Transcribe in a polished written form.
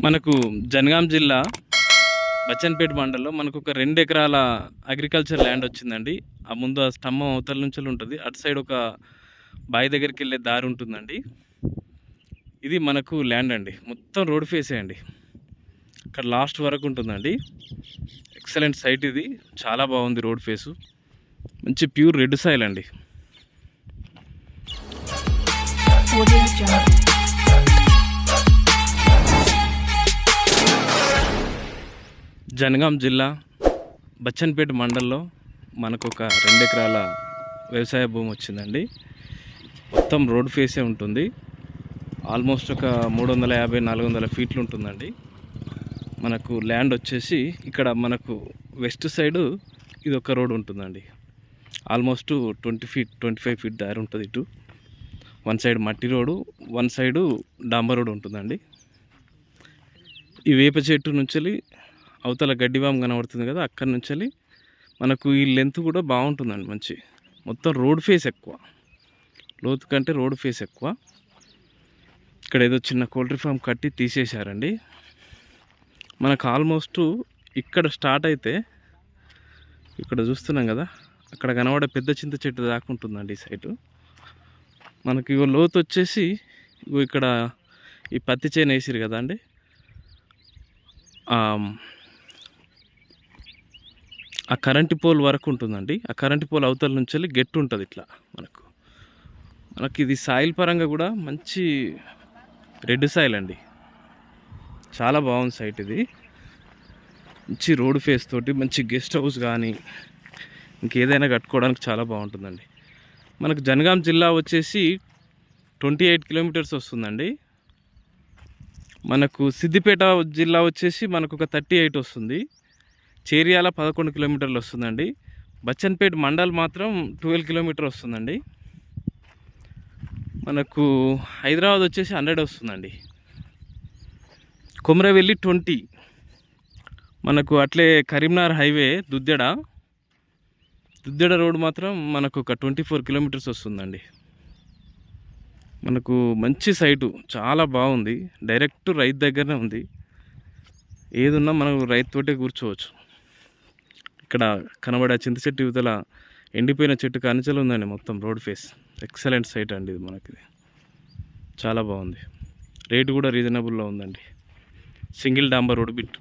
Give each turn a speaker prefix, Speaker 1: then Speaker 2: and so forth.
Speaker 1: మనకు జనగాం జిల్లా బచ్చన్పేట మండలంలో మనకు ఒక 2 ఎకరాల అగ్రికల్చర్ ల్యాండ్ వచ్చిందండి. ఆ ముందు ఆ స్తంభం అవతల నుంచి ఉంటుంది. అటు సైడ్ ఒక బావి దగ్గరికి వెళ్ళే దారి ఉంటుందండి. ఇది మనకు ల్యాండ్ అండి. మొత్తం రోడ్ ఫేసే అండి. ఇక్కడ లాస్ట్ వరకు ఉంటుందండి. ఎక్సలెంట్ సైట్ ఇది. చాలా బాగుంది రోడ్ ఫేసు. మంచి ప్యూర్ రెడ్ సాయిల్ అండి. జనగాం జిల్లా బచ్చన్పేట మండలంలో మనకు ఒక 2 ఎకరాల వ్యవసాయ భూమి వచ్చిందండి. మొత్తం రోడ్ ఫేసే ఉంటుంది. ఆల్మోస్ట్ ఒక 350-400 ఫీట్లు ఉంటుందండి. మనకు ల్యాండ్ వచ్చేసి ఇక్కడ మనకు వెస్ట్ సైడు ఇది ఒక రోడ్ ఉంటుందండి. ఆల్మోస్ట్ 25 ఫీట్ దారి ఉంటుంది. ఇటు వన్ సైడ్ మట్టి రోడ్డు, వన్ సైడు డాంబర్ రోడ్ ఉంటుందండి. ఈ వేప చెట్టు నుంచి అవతల గడ్డివాము కనబడుతుంది కదా, అక్కడి నుంచి మనకు ఈ లెంత్ కూడా బాగుంటుందండి. మంచి మొత్తం రోడ్ ఫేస్ ఎక్కువ, లోతు కంటే రోడ్ ఫేస్ ఎక్కువ. ఇక్కడ ఏదో చిన్న పౌల్ట్రీ ఫామ్ కట్టి తీసేశారండి. మనకు ఆల్మోస్ట్ ఇక్కడ స్టార్ట్ అయితే ఇక్కడ చూస్తున్నాం కదా, అక్కడ కనబడే పెద్ద చింత చెట్టు దాకా ఉంటుందండి ఈ సైటు. మనకి ఇగో లోతు వచ్చేసి ఇక్కడ ఈ పత్తి చేను వేసిరు కదా అండి, ఆ కరెంటు పోల్ వరకు ఉంటుందండి. ఆ కరెంటు పోల్ అవతల నుంచి గెట్టు ఉంటుంది. ఇట్లా మనకి ఇది సాయిల్ పరంగా కూడా మంచి రెడ్ సాయిల్ అండి. చాలా బాగుంది సైట్ ఇది. మంచి రోడ్ ఫేస్ తోటి మంచి గెస్ట్ హౌస్ కానీ ఇంకేదైనా కట్టుకోవడానికి చాలా బాగుంటుందండి. మనకు జనగాం జిల్లా వచ్చేసి 28 కిలోమీటర్స్ వస్తుందండి. మనకు సిద్దిపేట జిల్లా వచ్చేసి మనకు ఒక 38 వస్తుంది. చేర్యాల 11 కిలోమీటర్లు వస్తుందండి. బచ్చన్పేట మండల్ మాత్రం 12 కిలోమీటర్ వస్తుందండి. మనకు హైదరాబాద్ వచ్చేసి 100 వస్తుందండి. కొమరవెల్లి 20. మనకు అట్లే కరీంనగర్ హైవే దుద్దెడ రోడ్ మాత్రం మనకు ఒక 24 కిలోమీటర్స్ వస్తుందండి. మనకు మంచి సైటు, చాలా బాగుంది. డైరెక్ట్ రైతు దగ్గరనే ఉంది. ఏదున్నా మనం రైతుతోటే కూర్చోవచ్చు. ఇక్కడ కనబడే చింత చెట్టు యువతల ఎండిపోయిన చెట్టు కనిచలు ఉందండి. మొత్తం రోడ్ ఫేస్ ఎక్సలెంట్ సైట్ అండి. ఇది మనకి చాలా బాగుంది. రేటు కూడా రీజనబుల్లో ఉందండి. సింగిల్ డాంబర్ రోడ్ బిట్.